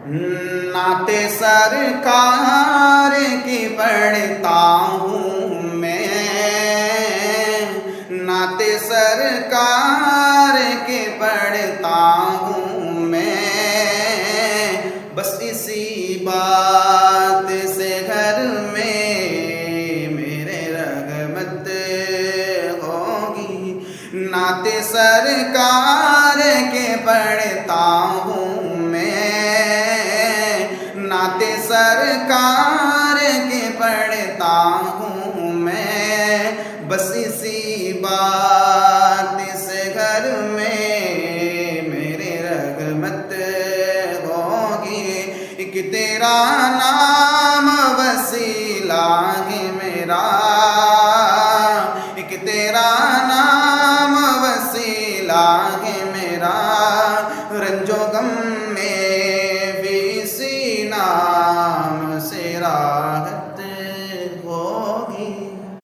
نعت سرکار کی پڑھتا ہوں میں، نعت سرکار کی پڑھتا ہوں میں، بس اسی بات سے گھر میں میرے رغبت ہوگی۔ نعت سرکار کے پڑھتا ہوں میں، نعت سرکار کے پڑھتا ہوں میں، بس اسی بات سے گھر میں میرے رغبت ہوگی۔ ایک تیرا نام